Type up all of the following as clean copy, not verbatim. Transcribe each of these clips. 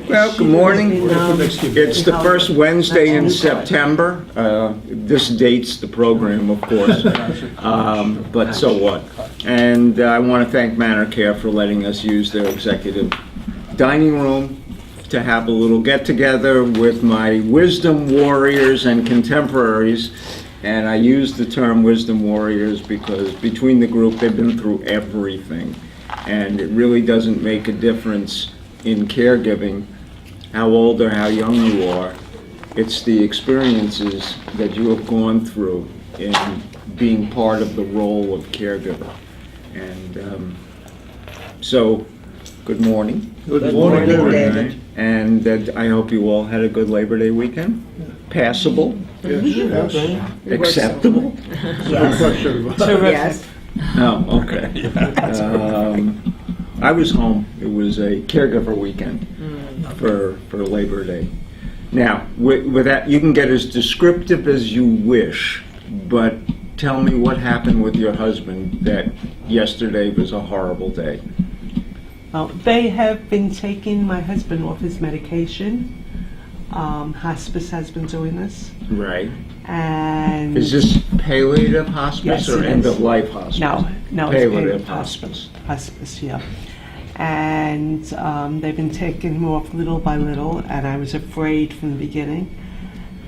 Well, good morning. It's the first Wednesday in September. This dates the program, of course, but so what? And I want to thank Manor Care for letting us use their executive dining room to have a little get-together with my wisdom warriors and contemporaries. And I use the term wisdom warriors because between the group, they've been through everything. And it really doesn't make a difference in caregiving how old or how young you are. It's the experiences that you have gone through in being part of the role of caregiver. And so, good morning. Good morning, David. And I hope you all had a good Labor Day weekend. Passable. Yes. Acceptable. Yes. Oh, okay. I was home. It was a caregiver weekend for Labor Day. Now, with that, you can get as descriptive as you wish, but tell me what happened with your husband that yesterday was a horrible day. Well, they have been taking my husband off his medication. Hospice has been doing this. Right. And Is this palliative hospice Yes, or it is. end-of-life hospice? No, it's Palliative hospice. hospice. Hospice, yeah. And they've been taking him off little by little, and I was afraid from the beginning.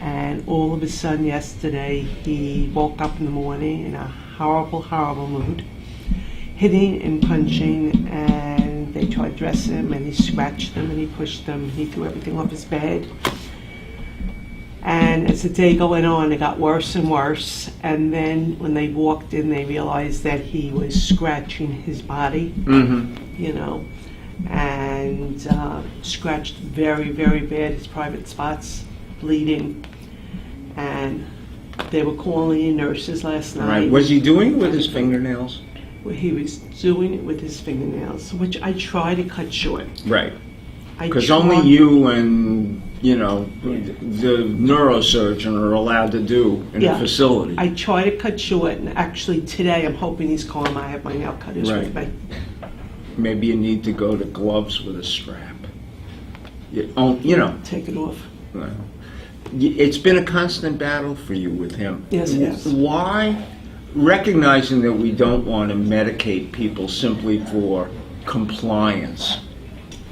And all of a sudden yesterday, he woke up in the morning in a horrible, horrible mood, hitting and punching, and they tried to dress him, and he scratched them, and he pushed them, he threw everything off his bed. And as the day going on, it got worse and worse. And then when they walked in, they realized that he was scratching his body, you know, and scratched very, very bad, his private spots, bleeding. And they were calling in nurses last night. Right. Was he doing it with his fingernails? He was doing it with his fingernails, which I try to cut short. Right. I Because try- only you and, you know, the neurosurgeon are allowed to do in a facility. I try to cut short, and actually today I'm hoping he's calm. I have my nail cutters with me. Maybe you need to go to gloves with a strap. You know, Take it off. it's been a constant battle for you with him. Yes, it is. Why? Recognizing that we don't want to medicate people simply for compliance.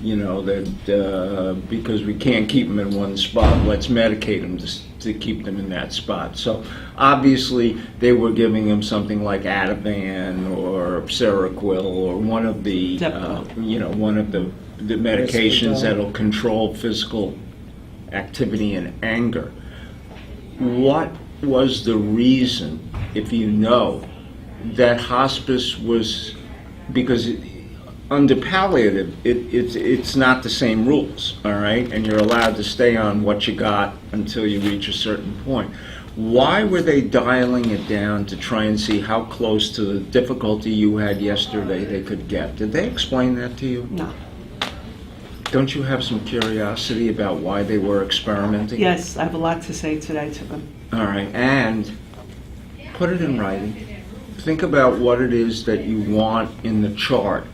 You know, that because we can't keep them in one spot, let's medicate them to keep them in that spot. So obviously they were giving him something like Ativan or Seroquel or one of the, one of the medications that'll control physical activity and anger. What was the reason, if you know, that hospice was, because under palliative, it's not the same rules, all right? And you're allowed to stay on what you got until you reach a certain point. Why were they dialing it down to try and see how close to the difficulty you had yesterday they could get? Did they explain that to you? No. Don't you have some curiosity about why they were experimenting? Yes, I have a lot to say today to them. All right, and put it in writing. Think about what it is that you want in the chart,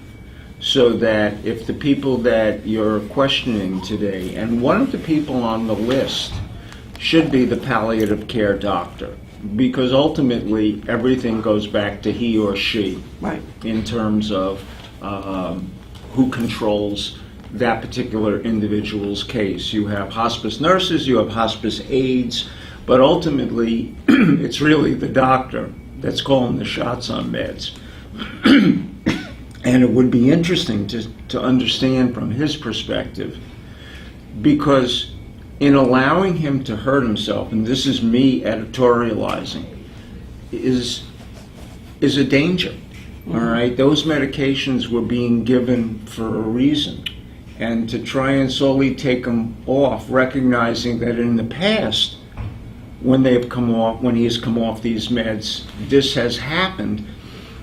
so that if the people that you're questioning today, and one of the people on the list should be the palliative care doctor, because ultimately everything goes back to he or she, Right. in terms of who controls that particular individual's case. You have hospice nurses, you have hospice aides, but ultimately it's really the doctor that's calling the shots on meds. And it would be interesting to understand from his perspective, because in allowing him to hurt himself, and this is me editorializing, is a danger. All right, those medications were being given for a reason, and to try and slowly take them off, recognizing that in the past, when he has come off these meds, this has happened.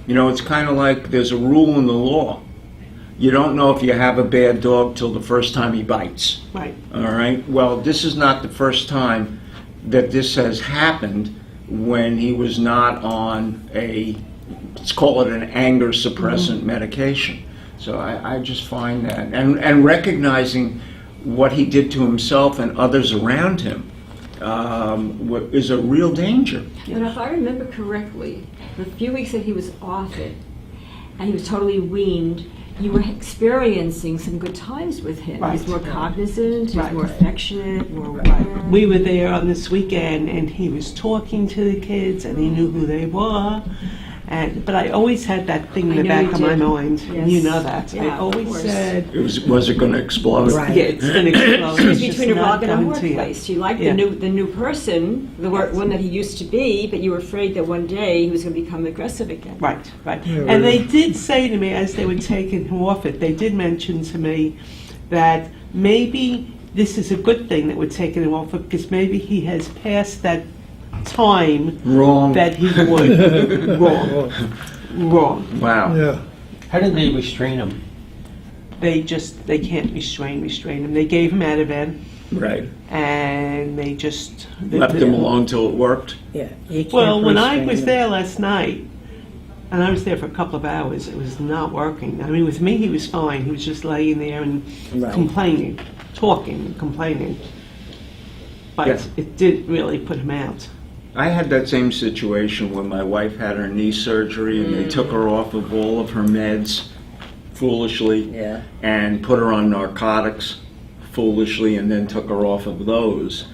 You know, it's kind of like there's a rule in the law. You don't know if you have a bad dog till the first time he bites. Right. All right? Well, this is not the first time that this has happened when he was not on let's call it an anger suppressant medication. So I just find that, and recognizing what he did to himself and others around him is a real danger. But if I remember correctly, the few weeks that he was off it, and he was totally weaned, you were experiencing some good times with him. Right. He was more cognizant, he was Right. more affectionate, more aware. We were there on this weekend, and he was talking to the kids, and he knew who they were. But I always had that thing in I the know back you of my did. mind. Yes. You know that. Yeah, I of always course. said, Was it going to explode? yeah, it's going to explode. He was It's just between a not rock and a coming hard to you. place. You liked Yeah. the new person, one that he used to be, but you were afraid that one day he was going to become aggressive again. Right, right. Yeah, And really. they did say to me, as they were taking him off it, they did mention to me that maybe this is a good thing that we're taking him off it, because maybe he has passed that time Wrong. that he would. Wrong. Wrong. Wow. Yeah. How did they restrain him? They can't restrain him. They gave him Ativan, Right. and they just... Left him alone till it worked. Yeah. You can't Well, when I restrain was them. there last night, and I was there for a couple of hours, it was not working. I mean, with me, he was fine. He was just laying there and Right. complaining, talking and complaining. But Yes. it did really put him out. I had that same situation when my wife had her knee surgery and they took her off of all of her meds foolishly Yeah. and put her on narcotics foolishly and then took her off of those.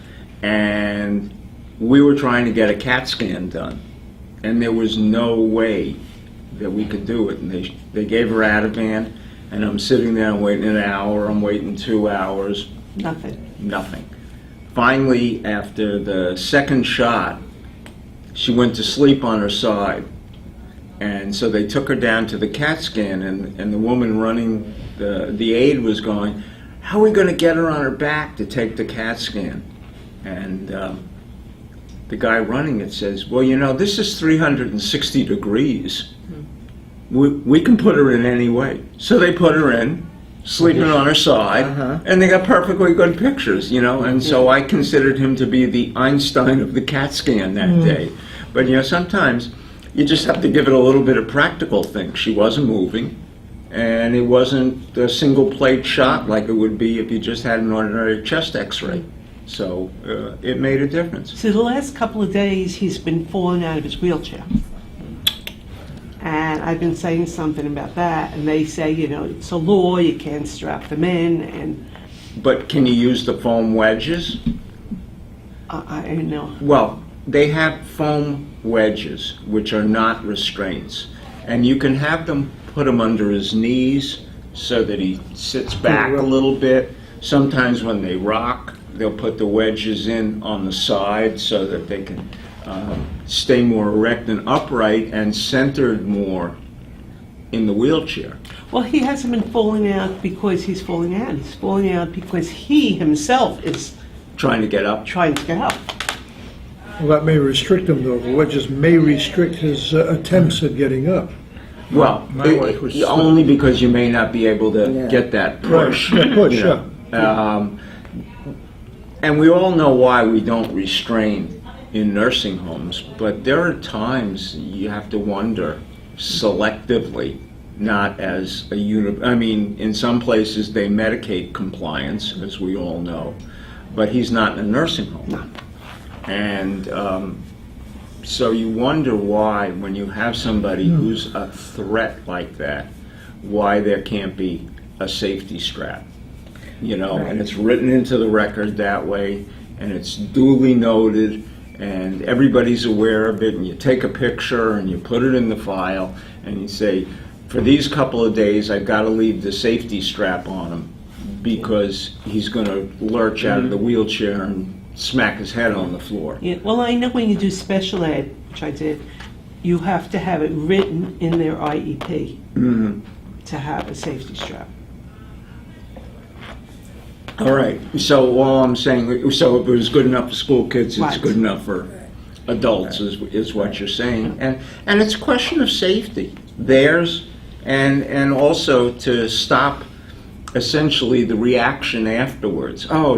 And we were trying to get a CAT scan done and there was no way that we could do it. And they gave her Ativan and I'm sitting there, I'm waiting an hour, I'm waiting 2 hours, Nothing. nothing. Finally, after the second shot, she went to sleep on her side. And so they took her down to the CAT scan, and the woman running the aide was going, how are we going to get her on her back to take the CAT scan? And the guy running it says, well, you know, this is 360 degrees. We can put her in any way. So they put her in, sleeping on her side, and they got perfectly good pictures, you know, and so I considered him to be the Einstein of the CAT scan that day. But, you know, sometimes you just have to give it a little bit of practical thing. She wasn't moving, and it wasn't a single plate shot like it would be if you just had an ordinary chest x-ray. So it made a difference. So the last couple of days, he's been falling out of his wheelchair. And I've been saying something about that, and they say, you know, it's a law, you can't strap them in, and But can you use the foam wedges? I don't know. Well, they have foam wedges, which are not restraints. And you can have them put him under his knees so that he sits back a little bit. Sometimes when they rock, they'll put the wedges in on the side so that they can stay more erect and upright and centered more in the wheelchair. Well, he hasn't been falling out because he's falling out. He's falling out because he himself is Trying to get up. trying to get up. Well, that may restrict him, though. The wedges may restrict his attempts at getting up. Well, My wife was- only because you may not be able to Yeah. get that push. Right, yeah, push, you know. yeah. And we all know why we don't restrain in nursing homes, but there are times you have to wonder selectively, not as a unit. I mean, in some places they medicate compliance, as we all know, but he's not in a nursing home. And so you wonder why, when you have somebody who's a threat like that, why there can't be a safety strap. You know, and it's written into the record that way, and it's duly noted, and everybody's aware of it, and you take a picture and you put it in the file, and you say, for these couple of days, I've got to leave the safety strap on him because he's going to lurch out of the wheelchair and smack his head on the floor. Yeah, well, I know when you do special ed, which I did, you have to have it written in their IEP to have a safety strap. All right, so all I'm saying, so if it was good enough for school kids, it's Right. good enough for adults, is what you're saying. And it's a question of safety, theirs, and also to stop essentially the reaction afterwards. Oh,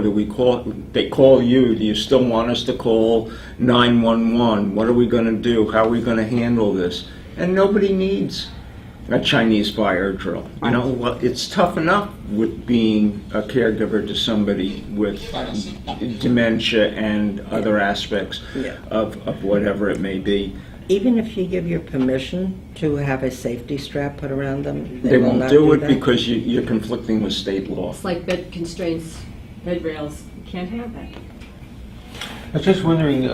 they call you, do you still want us to call 911? What are we going to do? How are we going to handle this? And nobody needs a Chinese fire drill. You know, well, it's tough enough with being a caregiver to somebody with dementia and other aspects Yeah. of whatever it may be. Even if you give your permission to have a safety strap put around them, They will won't not do it that? because you're conflicting with state law. It's like bed constraints, bed rails. You can't have that. I was just wondering,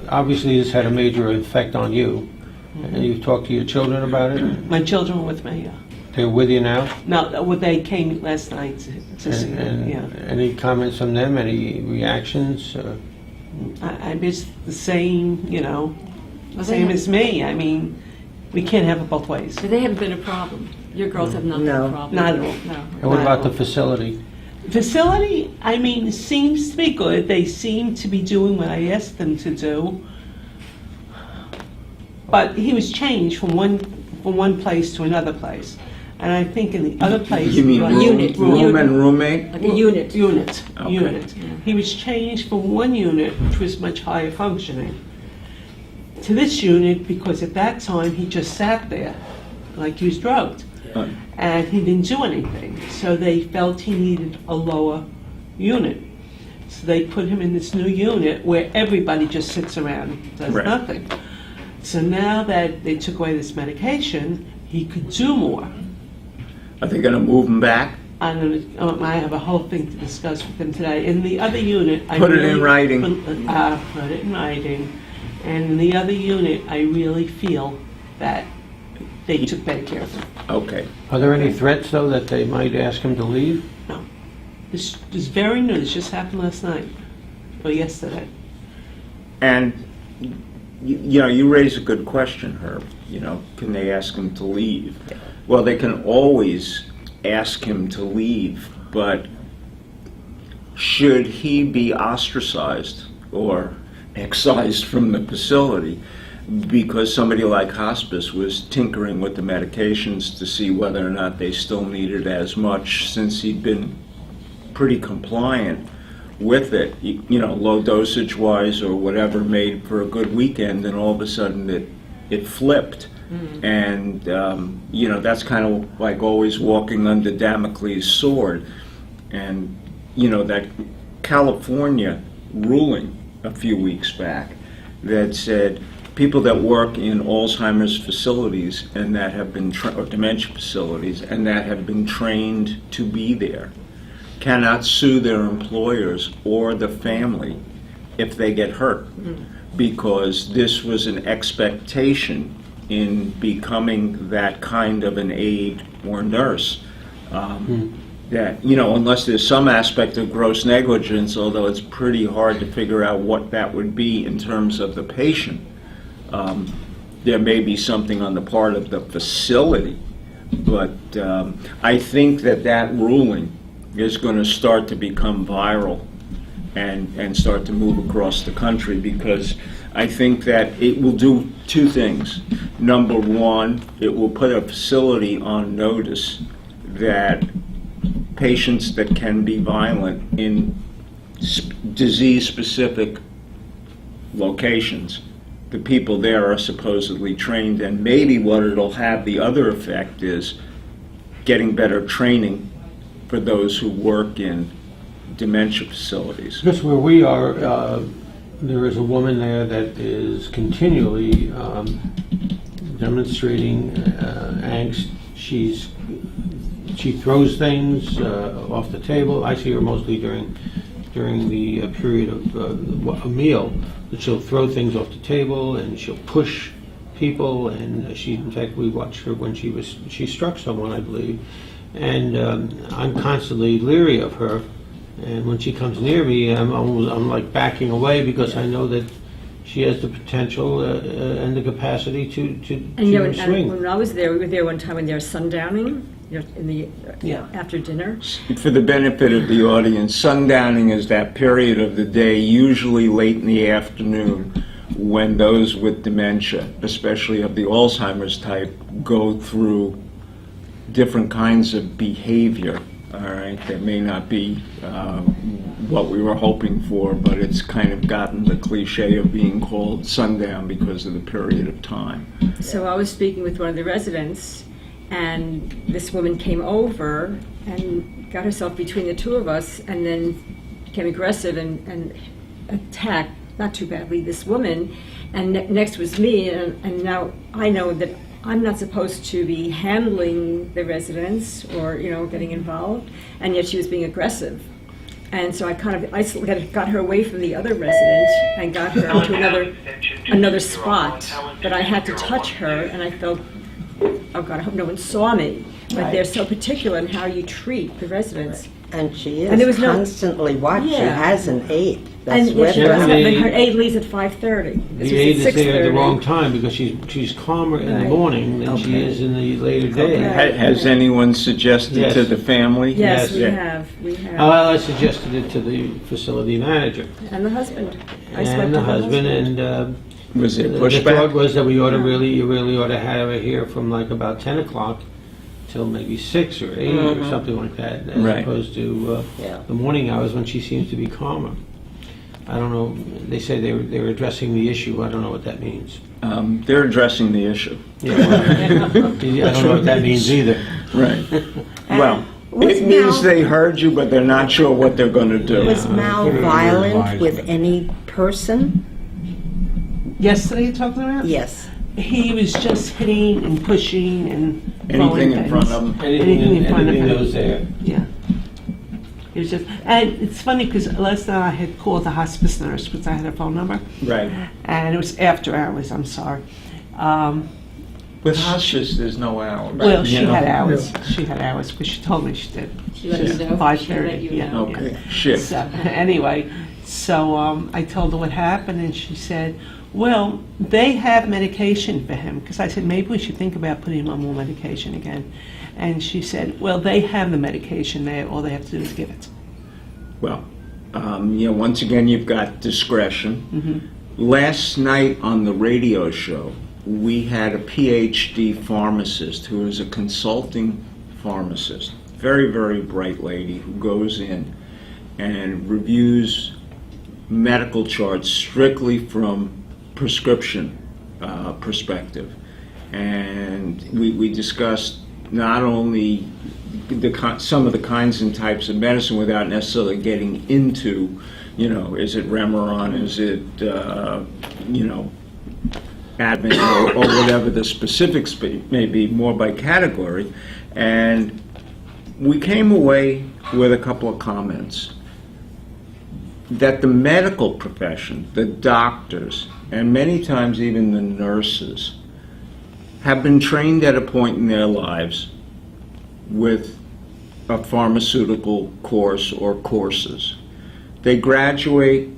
obviously this had a major effect on you. And you've talked to your children about it? My children were with me, yeah. They're with you now? No, well, they came last night to see And me, yeah. any comments from them, any reactions? I was the same, you know, same as me. I mean, we can't have it both ways. But they haven't been a problem. Your girls have not been No. a problem. Not at all. No. And what about the facility? Facility, I mean, seems to be good. They seem to be doing what I asked them to do. But he was changed from one place to another place. And I think in the other place... You mean like- room and roommate? Like a unit. Unit, Okay. unit. Yeah. He was changed from one unit, which was much higher functioning, to this unit because at that time he just sat there like he was drugged. And he didn't do anything. So they felt he needed a lower unit. So they put him in this new unit where everybody just sits around and does Right. nothing. So now that they took away this medication, he could do more. Are they going to move them back? I have a whole thing to discuss with them today. In the other unit, I Put it in really writing. Put it in writing. And in the other unit, I really feel that they took better care of him. Okay. Are there any threats, though, that they might ask him to leave? No, this is very new. This just happened last night or yesterday. And, you know, you raise a good question, Herb. You know, can they ask him to leave? Well, they can always ask him to leave, but should he be ostracized or excised from the facility because somebody like hospice was tinkering with the medications to see whether or not they still needed as much, since he'd been pretty compliant with it, you know, low dosage wise or whatever, made for a good weekend, and all of a sudden it flipped. And, you know, that's kind of like always walking under Damocles' sword. And, you know, that California ruling a few weeks back that said people that work in Alzheimer's facilities and that have been, or dementia facilities, and that have been trained to be there cannot sue their employers or the family if they get hurt, because this was an expectation in becoming that kind of an aide or nurse. That, you know, unless there's some aspect of gross negligence, although it's pretty hard to figure out what that would be in terms of the patient, there may be something on the part of the facility. But I think that ruling is going to start to become viral and start to move across the country, because I think that it will do two things. Number one, it will put a facility on notice that patients that can be violent in disease-specific locations, the people there are supposedly trained, and maybe what it'll have the other effect is getting better training for those who work in dementia facilities. Just where we are, there is a woman there that is continually demonstrating angst. She throws things off the table. I see her mostly during the period of a meal. That she'll throw things off the table and she'll push people. And in fact, we watched her when she struck someone, I believe. And I'm constantly leery of her. And when she comes near me, I'm like backing away, because I know that she has the potential and the capacity to And you know, swing. when I was there, we were there one time when they were sundowning, you know, in the Yeah. after dinner. For the benefit of the audience, sundowning is that period of the day, usually late in the afternoon, when those with dementia, especially of the Alzheimer's type, go through different kinds of behavior, all right, that may not be what we were hoping for, but it's kind of gotten the cliche of being called sundown because of the period of time. So I was speaking with one of the residents, and this woman came over and got herself between the two of us, and then became aggressive and attacked, not too badly, this woman. And next was me, and now I know that I'm not supposed to be handling the residents or, getting involved, and yet she was being aggressive. And so I kind of got her away from the other resident and got her to another spot. But I had to touch her, and I felt, oh God, I hope no one saw me. But they're so particular in how you treat the residents. And she And there is was no- constantly watched. She Yeah. has an aide that's And with she her. does, Yeah. but her aide leaves at 5:30. This The was aide at is there at the 6:30. wrong time because she's calmer in the Right. morning than she Okay. is in the later day. Okay. Has anyone suggested Yes. to the family? Yes, Yes. we Yeah. have. We have. I suggested it to the facility manager And the husband. I spoke and to the husband, and Was there the thought pushback? was that you really ought to have her here from like about 10 o'clock till maybe 6 or 8 or something like that, as Right. opposed to Yeah. the morning hours when she seems to be calmer. I don't know. They say they're addressing the issue. I don't know what that means. They're addressing the issue. Yeah, well, I don't know what that means either. Right. Well, was it means Mal- they heard you, but they're not sure what they're going to do. Was Mal violent with any person? Yesterday you're talking about? Yes. He was just hitting and pushing and Anything throwing in front things. of them? Anything in front of Anything him. that was there. Yeah. It was just, and it's funny because last night I had called the hospice nurse because I had her phone number, Right. and it was after hours. I'm sorry. With hospice, there's no hour. Well, she you know? had hours. She had hours because she told me she did. She let you know? 5:30. She let you Yeah. know? yeah. Okay, shift. So, anyway, I told her what happened, and she said, well, they have medication for him, because I said, maybe we should think about putting him on more medication again. And she said, well, they have the medication there, all they have to do is give it. Well, once again, you've got discretion. Last night on the radio show, we had a PhD pharmacist who is a consulting pharmacist, very, very bright lady who goes in and reviews medical charts strictly from prescription perspective. And we discussed not only some of the kinds and types of medicine without necessarily getting into, is it Remeron, is it, Advent, or whatever the specifics may be, more by category. And we came away with a couple of comments that the medical profession, the doctors, and many times even the nurses, have been trained at a point in their lives with a pharmaceutical course or courses. They graduate,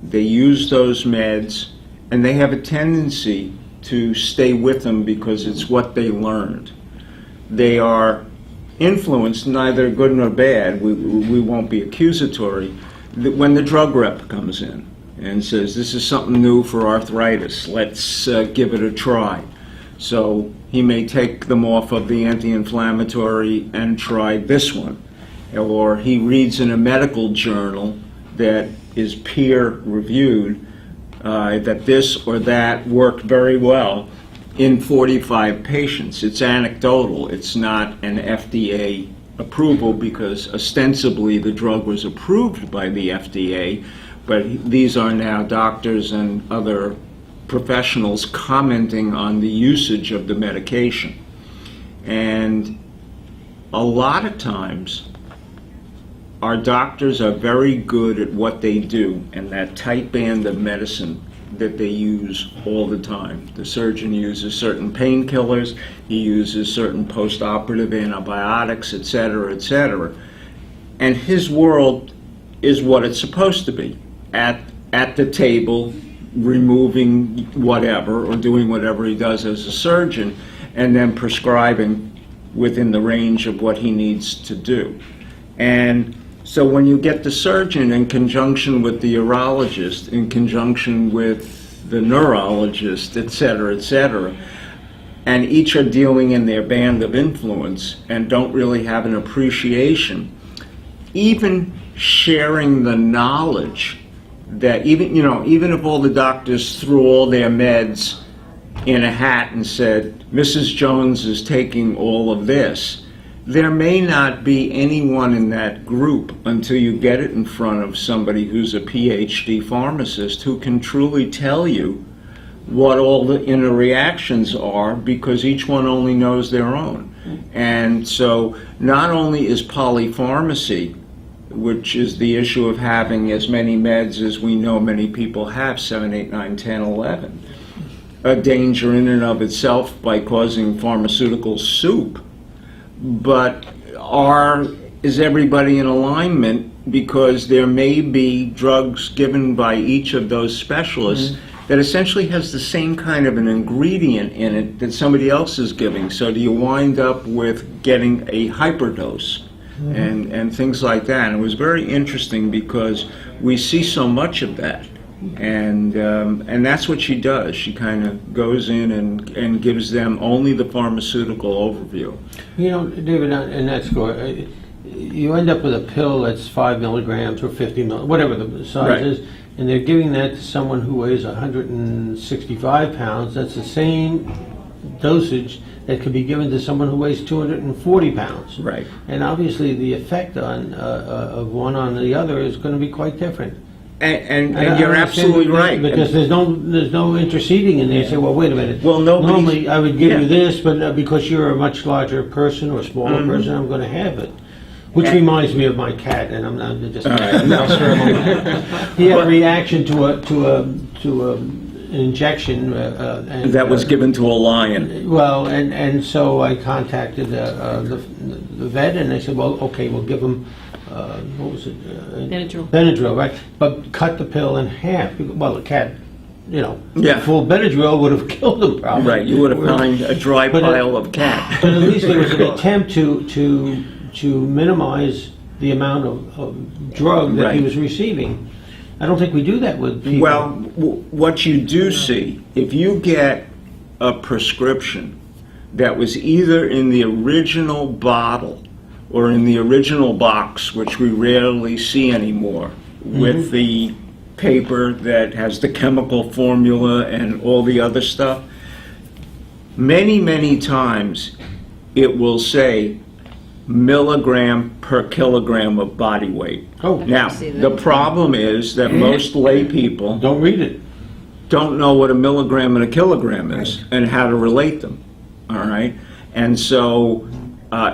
they use those meds, and they have a tendency to stay with them because it's what they learned. They are influenced, neither good nor bad, we won't be accusatory, when the drug rep comes in and says, this is something new for arthritis, let's give it a try. So he may take them off of the anti-inflammatory and try this one. Or he reads in a medical journal that is peer-reviewed that this or that worked very well in 45 patients. It's anecdotal. It's not an FDA approval because ostensibly the drug was approved by the FDA, but these are now doctors and other professionals commenting on the usage of the medication. And a lot of times, our doctors are very good at what they do and that tight band of medicine that they use all the time. The surgeon uses certain painkillers, he uses certain post-operative antibiotics, etc., etc. And his world is what it's supposed to be, at the table, removing whatever or doing whatever he does as a surgeon, and then prescribing within the range of what he needs to do. And so when you get the surgeon in conjunction with the urologist, in conjunction with the neurologist, et cetera, and each are dealing in their band of influence and don't really have an appreciation, even sharing the knowledge that even if all the doctors threw all their meds in a hat and said, Mrs. Jones is taking all of this, there may not be anyone in that group until you get it in front of somebody who's a PhD pharmacist who can truly tell you what all the inner reactions are, because each one only knows their own. And so not only is polypharmacy, which is the issue of having as many meds as we know many people have, 7, 8, 9, 10, 11, a danger in and of itself by causing pharmaceutical soup, but is everybody in alignment? Because there may be drugs given by each of those specialists that essentially has the same kind of an ingredient in it that somebody else is giving. So do you wind up with getting a hyperdose and things like that? And it was very interesting because we see so much of that. And that's what she does. She kind of goes in and gives them only the pharmaceutical overview. You know, David, in that score, you end up with a pill that's 5 milligrams or 50 milligrams, whatever the size Right. is, and they're giving that to someone who weighs 165 pounds. That's the same dosage that could be given to someone who weighs 240 pounds. Right. And obviously the effect of one on the other is going to be quite different. And I you're understand absolutely right. Because there's no interceding in there. You say, well, wait a minute. Well, normally I would give yeah. you this, but because you're a much larger person or smaller person, I'm going to have it. Which reminds me of my cat, and I'm not just. He had a reaction to an injection, and That was given to a lion. Well, and so I contacted the vet, and they said, well, okay, we'll give him. What was it? Benadryl. Benadryl, right? But cut the pill in half. Well, the cat, Yeah. full Benadryl would have killed him probably. Right, you would have found a dry But pile of cat. But at least there was an attempt to minimize the amount of drug that he Right. was receiving. I don't think we do that with people. Well, what you do see, if you get a prescription that was either in the original bottle or in the original box, which we rarely see anymore, with the paper that has the chemical formula and all the other stuff, many, many times it will say milligram per kilogram of body weight. Oh. Now, see that. the problem is that most lay people Don't read it. don't know what a milligram and a kilogram is and how to relate them, all right? And so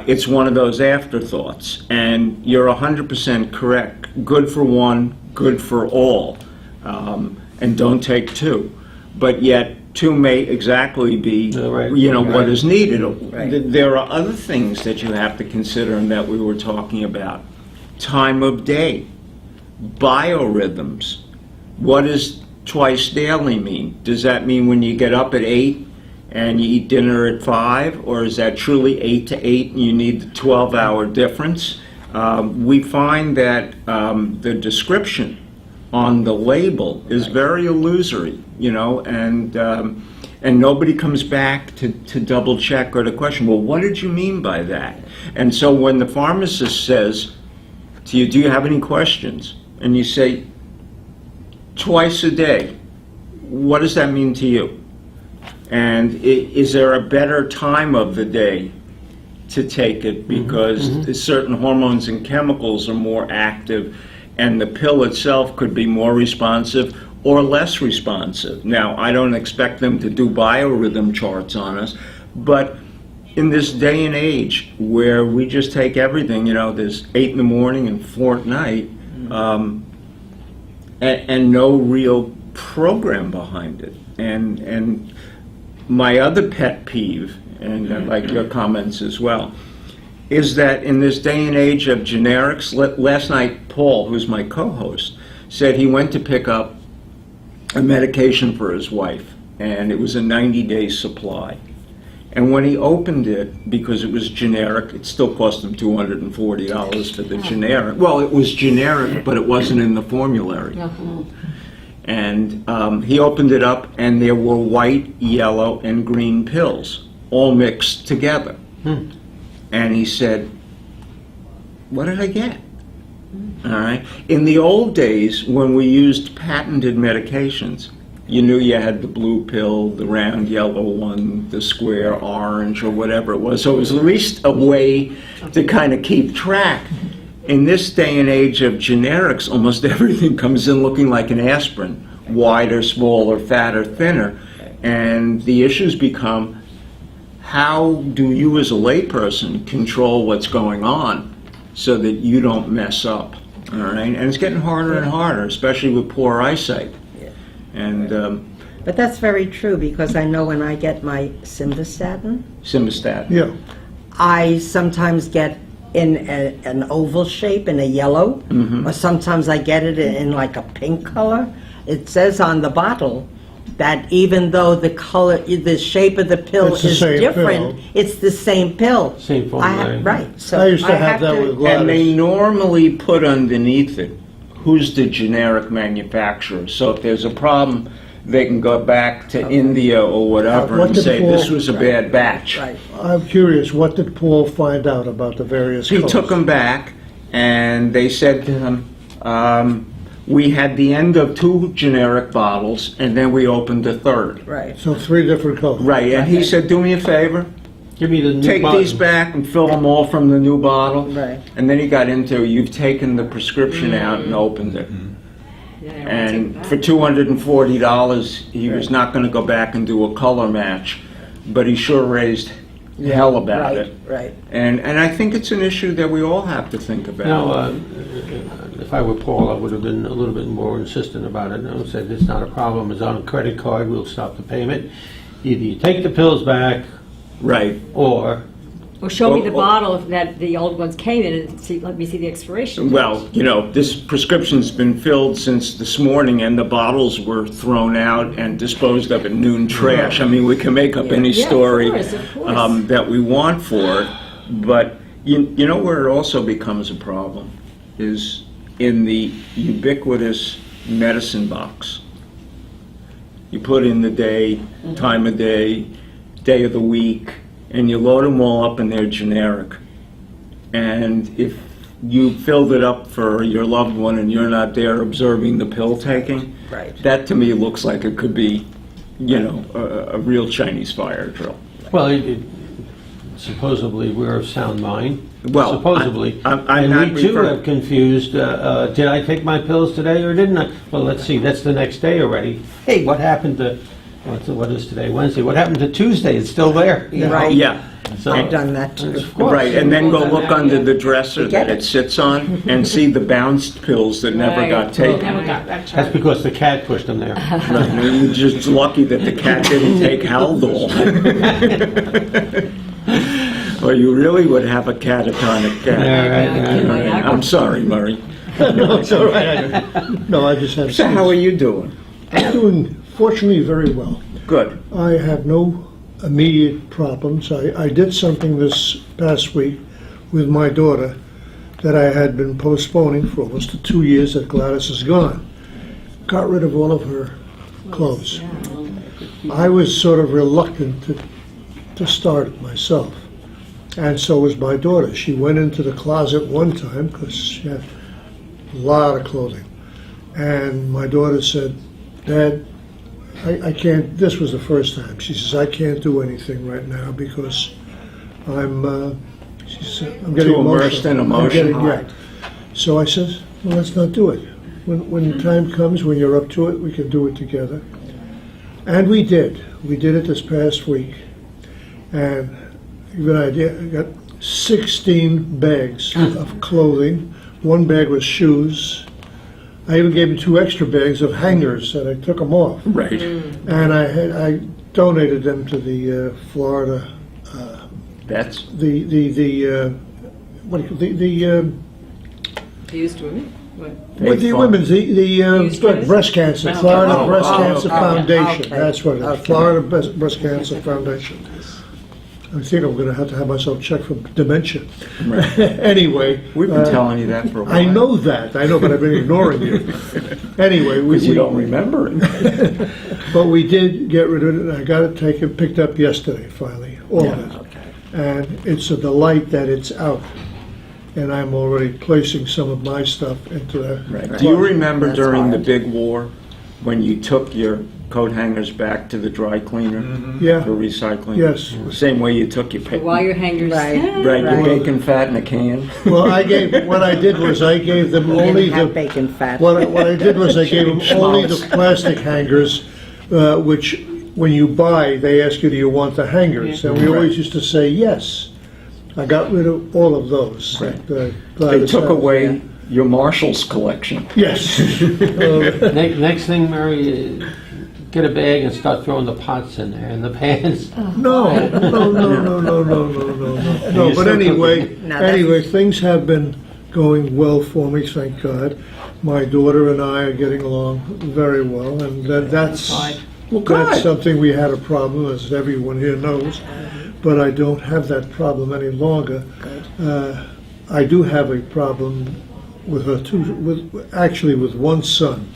it's one of those afterthoughts. And you're 100% correct. Good for one, good for all. And don't take two. But yet, two may exactly be, Right. what is needed. Right. There are other things that you have to consider and that we were talking about. Time of day, biorhythms. What does twice daily mean? Does that mean when you get up at 8 and you eat dinner at 5, or is that truly 8 to 8 and you need the 12-hour difference? We find that the description on the label is very illusory, and nobody comes back to double check or to question, well, what did you mean by that? And so when the pharmacist says to you, do you have any questions? And you say, twice a day, what does that mean to you? And is there a better time of the day to take it because certain hormones and chemicals are more active and the pill itself could be more responsive or less responsive? Now, I don't expect them to do biorhythm charts on us, but in this day and age where we just take everything, there's 8 in the morning and 4 at night, and no real program behind it. And my other pet peeve, and I'd like your comments as well, is that in this day and age of generics, last night Paul, who's my co-host, said he went to pick up a medication for his wife, and it was a 90-day supply. And when he opened it, because it was generic, it still cost him $240 for the generic. Well, it was generic, but it wasn't in the formulary. And he opened it up, and there were white, yellow, and green pills, all mixed together. And he said, what did I get? All right? In the old days, when we used patented medications, you knew you had the blue pill, the round yellow one, the square orange, or whatever it was. So it was at least a way to kind of keep track. In this day and age of generics, almost everything comes in looking like an aspirin, wider, smaller, fatter, thinner. And the issues become, how do you as a layperson control what's going on so that you don't mess up? All right? And it's getting harder and harder, especially with poor eyesight. And But that's very true, because I know when I get my simvastatin, simvastatin. Yeah. I sometimes get in an oval shape, in a yellow, or sometimes I get it in like a pink color. It says on the bottle that even though the color, the shape of the pill It's the is same different, pill. it's the same pill. Same formulary. Right. So I used to have that with And they Gladys. normally put underneath it who's the generic manufacturer. So if there's a problem, they can go back to India or whatever What and did say Paul- this was a bad batch. Right. I'm curious, what did Paul find out about the various He colors? took them back, and they said to him, we had the end of 2 generic bottles, and then we opened a third. Right. So 3 different colors. Right, and he said, do me a favor, Give me the new take button. these back and fill them all from the new bottle. Right. And then he got into, you've taken the prescription out and opened it. And for $240, he was not going to go back and do a color match, but he sure raised hell about Right. it. Right. And I think it's an issue that we all have to think about. Now, if I were Paul, I would have been a little bit more insistent about it and said, it's not a problem, it's on a credit card, we'll stop the payment. Either you take the pills back, Right. or Well, show me the Oh, oh. bottle that the old ones came in and let me see the expiration. Well, you know, this prescription's been filled since this morning, and the bottles were thrown out and disposed of in noon trash. I mean, we can make up any Yeah, of story course, of course. that we want for it, but you know where it also becomes a problem is in the ubiquitous medicine box. You put in the day, time of day of the week, and you load them all up and they're generic. And if you filled it up for your loved one and you're not there observing the pill taking, Right. that to me looks like it could be, you know, a real Chinese fire drill. well, supposedly we're of sound mind. Well, supposedly, I'm and not we too referring- have confused. Did I take my pills today or didn't I? Well, let's see. That's the next day already. Hey, what happened to? What is today? Wednesday. What happened to Tuesday? It's still there. you know? Right. Yeah, So, I've done that too. of course. right, and then go look under the dresser Get that it. it sits on and see the bounced pills that never got taken. Never got that That's because the cat pushed them there. Right, and you're just lucky that the cat didn't take Haldol. Or you really would have a catatonic cat. Right. I'm sorry, Murray. No, it's all right. No, I just have. So how are you doing? I'm doing, fortunately, very well. Good. I have no immediate problems. I did something this past week with my daughter that I had been postponing for almost 2 years that Gladys is gone. Got rid of all of her clothes. I was sort of reluctant to start it myself. And so was my daughter. She went into the closet one time because she had a lot of clothing. And my daughter said, Dad, I can't, this was the first time. She says, I can't do anything right now because she said, I'm getting Too immersed in emotional. emotion. Yeah. So I said, well, let's not do it. When the time comes, when you're up to it, we can do it together. And we did. We did it this past week. And to give you an idea, I got 16 bags of clothing. 1 bag was shoes. I even gave him 2 extra bags of hangers, and I took them off. Right. And I donated them to the Florida, That's what do you call the Used women? What? with the fun. women's Used breast cancer, Florida Oh, Breast oh, Cancer oh, Foundation. okay. That's what it is. Okay. Florida Breast Cancer Foundation. I think I'm going to have myself checked for dementia. Right. Anyway, We've been telling you that for a while. I know, but I've been ignoring you. Anyway, Because you don't remember it. but we did get rid of it, and I got it picked up yesterday, finally, all of it. Okay. And it's a delight that it's out. and I'm already placing some of my stuff into that. Right. Do you remember That's during the hard. big war, when you took your coat hangers back to the dry cleaner Yeah, for recycling? yes. Same way you took your Wire hangers. Right. right, your Right. bacon fat in a can? Well, what I did was I gave them We only didn't have the, bacon fat. what I did was I gave them only the plastic hangers, which, when you buy, they ask you, do you want the hangers? And we always used to say yes. I got rid of all of those. Right. Glad They to took say. away your Marshall's collection. Yes. Next thing, Mary, get a bag and start throwing the pots in there and the pans. No, no. you But still anyway, No, that's- anyway, things have been going well for me, thank God. My daughter and I are getting along very well, and that's good. something we had a problem, as everyone here knows. But I don't have that problem any longer. I do have a problem with her actually with one son,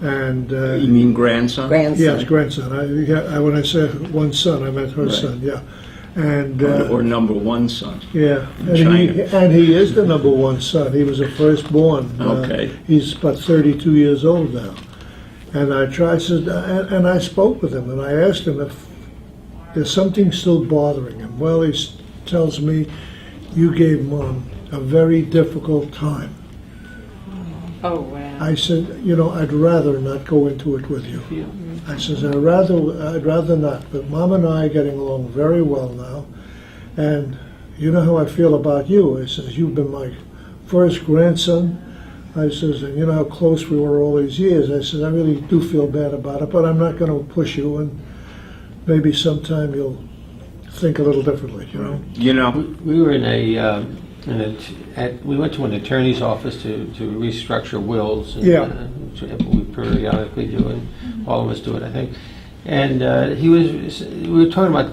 and. You mean grandson? Grandson. Yes, grandson. When I say one son, I meant her Right. son, yeah. And, Or number one son? yeah, China. and he is the number one son. He was a firstborn. Okay. He's about 32 years old now. And I and I spoke with him, and I asked him if there's something still bothering him. Well, he tells me, you gave Mom a very difficult time. Oh, wow. I said, I'd rather not go into it with you. I says, I'd rather not. But Mom and I are getting along very well now. And you know how I feel about you. I says, you've been my first grandson. I says, and you know how close we were all these years. I says, I really do feel bad about it, but I'm not going to push you. And maybe sometime you'll think a little differently, You know, We were we went to an attorney's office to restructure wills. And, Yeah. which we periodically do, and all of us do it, I think. And we were talking about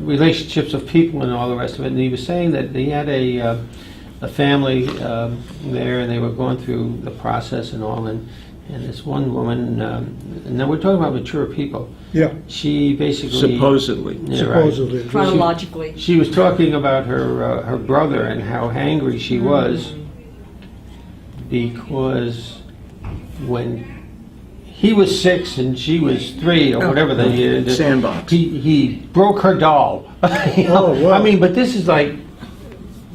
relationships of people and all the rest of it, and he was saying that he had a family there, and they were going through the process and all, and this one woman, and now we're talking about mature people. Yeah, She basically supposedly. Yeah, right. supposedly. Chronologically. She was talking about her brother and how angry she was because when he was 6 and she was 3 or whatever the year, Sandbox. he broke her doll. Oh, wow. I mean, but this is like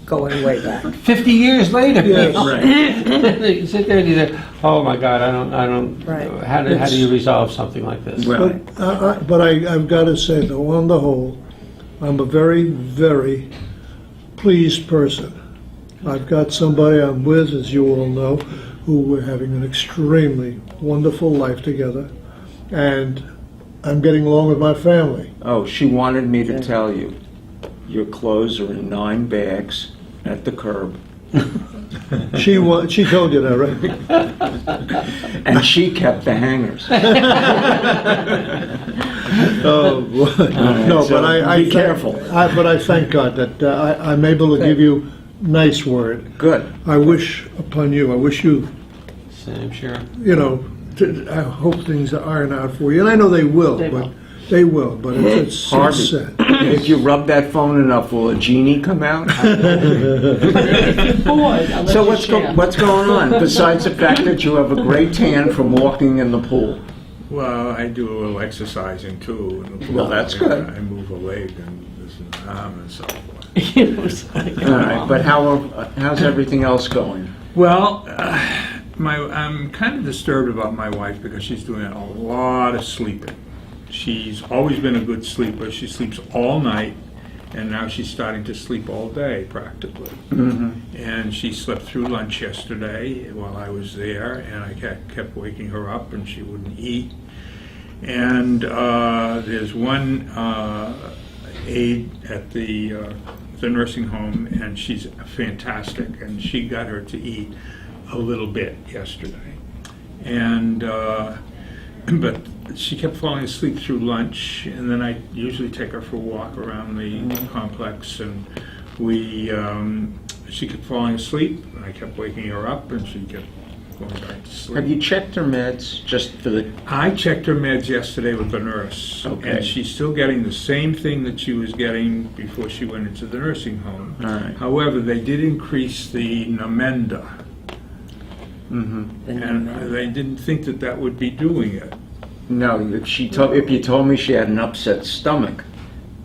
Going way back. 50 years later. Yes. Right. You sit there and you say, "Oh my God, I don't. Right. How do you resolve something like this?" Well, But I've got to say, though, on the whole, I'm a very, very pleased person. I've got somebody I'm with, as you all know, who we're having an extremely wonderful life together, and I'm getting along with my family. oh, she wanted me to tell you, your clothes are in 9 bags at the curb. She told you that, right? And she kept the hangers. Oh, boy. No, so but I be careful. But I thank God that I'm able to give you nice word. Good. I wish upon you. I wish you, I'm sure. I hope things iron out for you, and I know they will. They will, but it's Harvey, sad. if you rub that phone enough, will a genie come out? So what's going on, besides the fact that you have a great tan from walking in the pool? Well, I do a little exercising too. In the pool. Well, that's good. I move a leg and this and arm and so forth. All right, but how's everything else going? Well, I'm kind of disturbed about my wife because she's doing a lot of sleeping. She's always been a good sleeper. She sleeps all night, and now she's starting to sleep all day practically. And she slept through lunch yesterday while I was there, and I kept waking her up, and she wouldn't eat. And there's one aide at the nursing home, and she's fantastic, and she got her to eat a little bit yesterday. And but she kept falling asleep through lunch, and then I usually take her for a walk around the complex, and she kept falling asleep, and I kept waking her up, and she kept going back to sleep. Have you checked her meds, just for the, I checked her meds yesterday with the nurse, Okay. and she's still getting the same thing that she was getting before she went into the nursing home. all right. However, they did increase the Namenda, and they didn't think that that would be doing it. No, if you told me she had an upset stomach,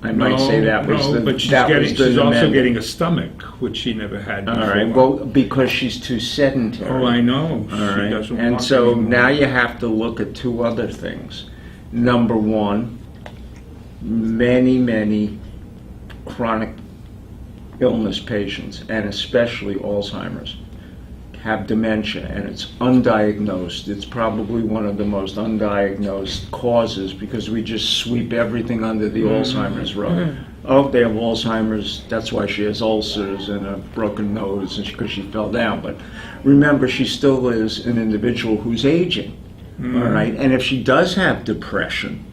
I might say that was the, but she's that was the she's also amendment. getting a stomach, which she never had All before. right, well, because she's too sedentary. Oh, I know. All She right, doesn't and walk so anymore. now you have to look at two other things. Number one, many chronic illness patients, and especially Alzheimer's, have dementia, and it's undiagnosed. It's probably one of the most undiagnosed causes because we just sweep everything under the Alzheimer's rug. Oh, they have Alzheimer's, that's why she has ulcers and a broken nose, and because she fell down. But remember, she still is an individual who's aging, all right? And if she does have depression,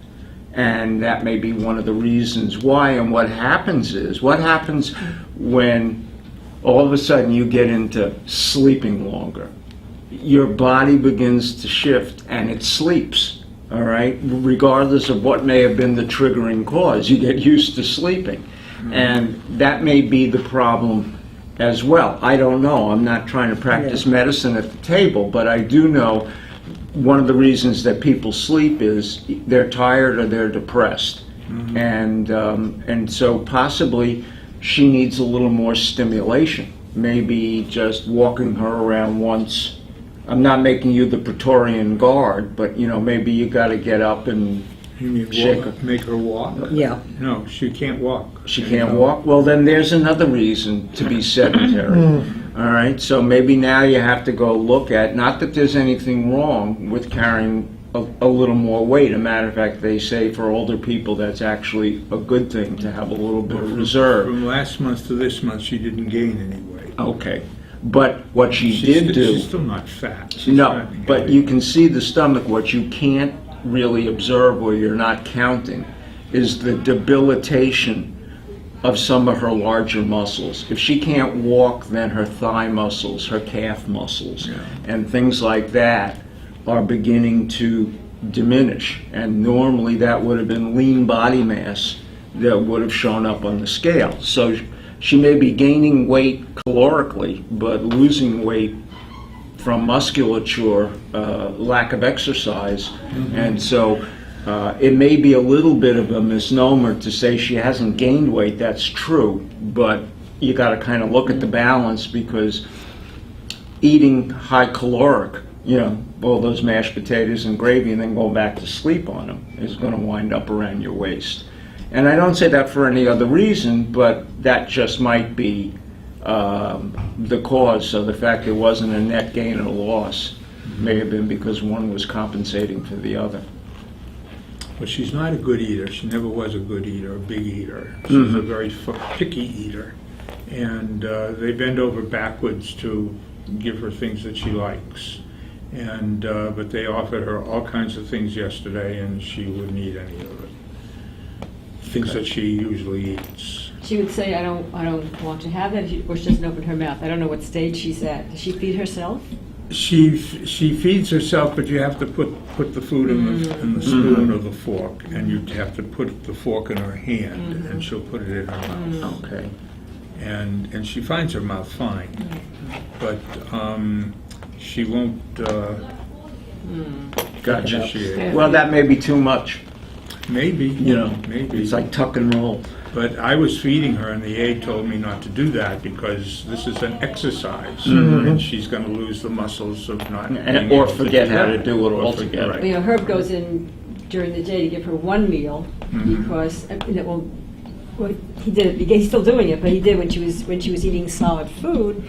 and that may be one of the reasons why, and what happens when all of a sudden you get into sleeping longer? Your body begins to shift and it sleeps, all right? Regardless of what may have been the triggering cause, you get used to sleeping. And that may be the problem as well. I don't know. I'm not trying to practice medicine at the table, but I do know one of the reasons that people sleep is they're tired or they're depressed. And so possibly she needs a little more stimulation. Maybe just walking her around once. I'm not making you the Praetorian Guard, but maybe you got to get up and You mean shake walk, make her walk? Yeah. No, she can't walk. she can't walk. Well, then there's another reason to be sedentary. All right, so maybe now you have to go look at, not that there's anything wrong with carrying a little more weight. A matter of fact, they say for older people that's actually a good thing to have a little bit of reserve. From last month to this month, she didn't gain any weight. Okay, but what she She's did do, She's still not fat. She's no, not but heavy. you can see the stomach. What you can't really observe or you're not counting is the debilitation of some of her larger muscles. If she can't walk, then her thigh muscles, her calf muscles, and things like that are beginning to diminish. And normally that would have been lean body mass that would have shown up on the scale. So she may be gaining weight calorically, but losing weight from musculature, lack of exercise. And so it may be a little bit of a misnomer to say she hasn't gained weight. That's true, but you got to kind of look at the balance, because eating high caloric, all those mashed potatoes and gravy and then going back to sleep on them is going to wind up around your waist. And I don't say that for any other reason, but that just might be the cause. So the fact it wasn't a net gain or loss may have been because one was compensating for the other. But she's not a good eater. She never was a good eater, a big eater. She's a very picky eater. And they bend over backwards to give her things that she likes. And but they offered her all kinds of things yesterday, and she wouldn't eat any of it. Things that she usually eats. She would say, I don't want to have that, or she doesn't open her mouth. I don't know what stage she's at. Does she feed herself? She feeds herself, but you have to put the food in the spoon or the fork, and you have to put the fork in her hand, and she'll put it in her mouth. Okay. And she finds her mouth fine, but she won't. Gotcha. Initiate. Well, that may be too much. Maybe, maybe. It's like tuck and roll. But I was feeding her, and the aide told me not to do that because this is an exercise, and she's going to lose the muscles of not being Or able to forget how to that. do it Or altogether. right. Herb goes in during the day to give her one meal because he did it. He's still doing it, but he did when she was eating solid food.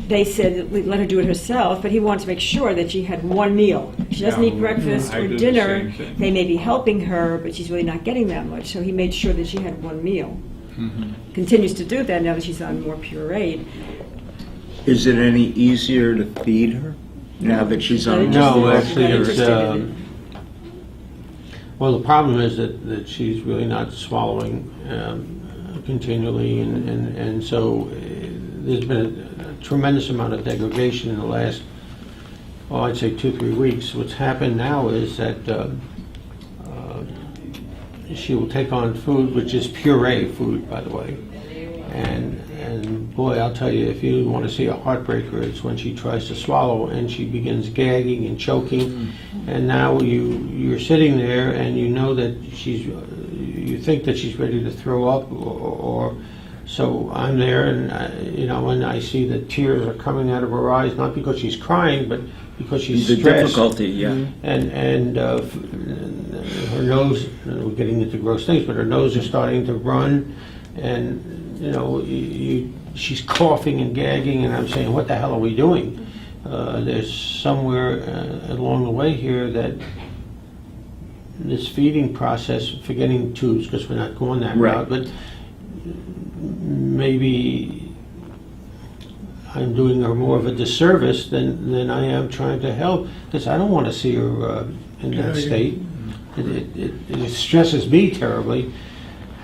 They said let her do it herself, but he wanted to make sure that she had one meal. She doesn't eat breakfast I or do the dinner. same thing. They may be helping her, but she's really not getting that much. So he made sure that she had one meal. Continues to do that now that she's on more pureed. Is it any easier to feed her now that she's on? No, Very actually, it's, interested in it. well, the problem is that she's really not swallowing continually, and so there's been a tremendous amount of degradation in the last well, I'd say 2-3 weeks. What's happened now is that she will take on food, which is puree food, by the way. And boy, I'll tell you, if you want to see a heartbreaker, it's when she tries to swallow and she begins gagging and choking. And now you're sitting there and you know that you think that she's ready to throw up, or so I'm there, and when I see that tears are coming out of her eyes, not because she's crying, but because she's The stressed. difficulty, yeah. And her nose, we're getting into gross things, but her nose is starting to run, and she's coughing and gagging, and I'm saying, what the hell are we doing? There's somewhere along the way here that this feeding process, forgetting tubes because we're not going that Right. route, but maybe I'm doing her more of a disservice than I am trying to help, because I don't want to see her in that state. It stresses me terribly.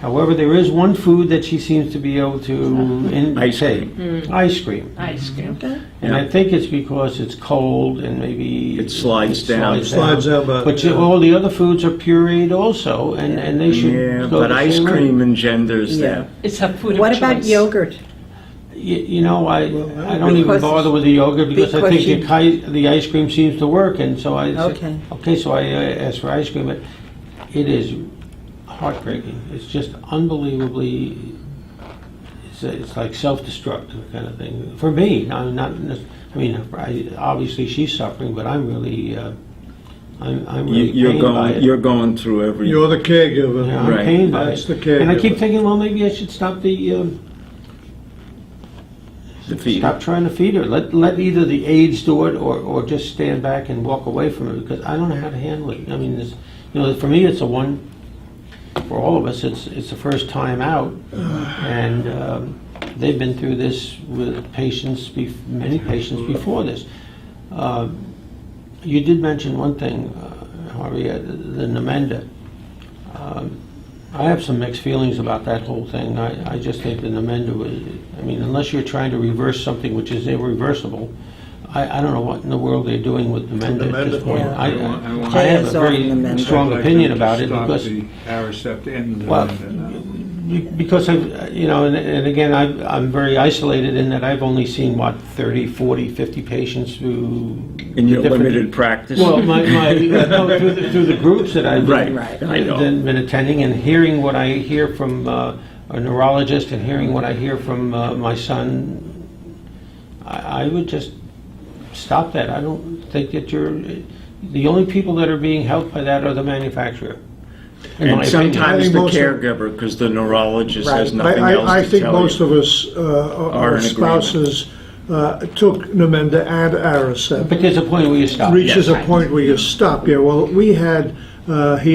However, there is one food that she seems to be able to Ice intake. Ice cream. Ice cream. And I think it's because it's cold and maybe It slides down. Slides out, But all the other foods are pureed also, and they should Yeah, go but the ice same way. cream engenders Yeah. that. It's a food of What choice. about yogurt? I don't even Because- bother with the yogurt because I because think the ice cream seems to work, and so I Okay. so I asked for ice cream, but it is heartbreaking. It's just unbelievably. It's like self-destructive kind of thing for me. I'm not. I mean, obviously she's suffering, but I'm really. I'm really pained by it. You're going through every. You're the caregiver. Yeah, I'm Right. pained by That's it. the caregiver. And I keep thinking, well, maybe I should stop feeding. Stop trying to feed her. Let either the aides do it or just stand back and walk away from it, because I don't know how to handle it. I mean, for me, it's a one. For all of us, it's the first time out, and they've been through this with many patients before this. You did mention one thing, Harvey, the Namenda. I have some mixed feelings about that whole thing. I just think the Namenda was, unless you're trying to reverse something which is irreversible, I don't know what in the world they're doing with Namenda at this point. Yeah. I have a very Namenda. strong opinion about it because, the Aricept and the well, Namenda. because and again, I'm very isolated in that I've only seen, 30, 40, 50 patients through In your different- limited practice. Well, through the groups that I've Right, been, I know. been attending, and hearing what I hear from a neurologist and hearing what I hear from my son, I would just stop that. I don't think that the only people that are being helped by that are the manufacturer. in my And opinion. sometimes I think the most of- caregiver, because the neurologist has Right. nothing else to tell you. I think most of us, Are our in spouses, took Namenda and Aricept. But there's a point where you stop. Reaches a point where you stop. Yeah, well, he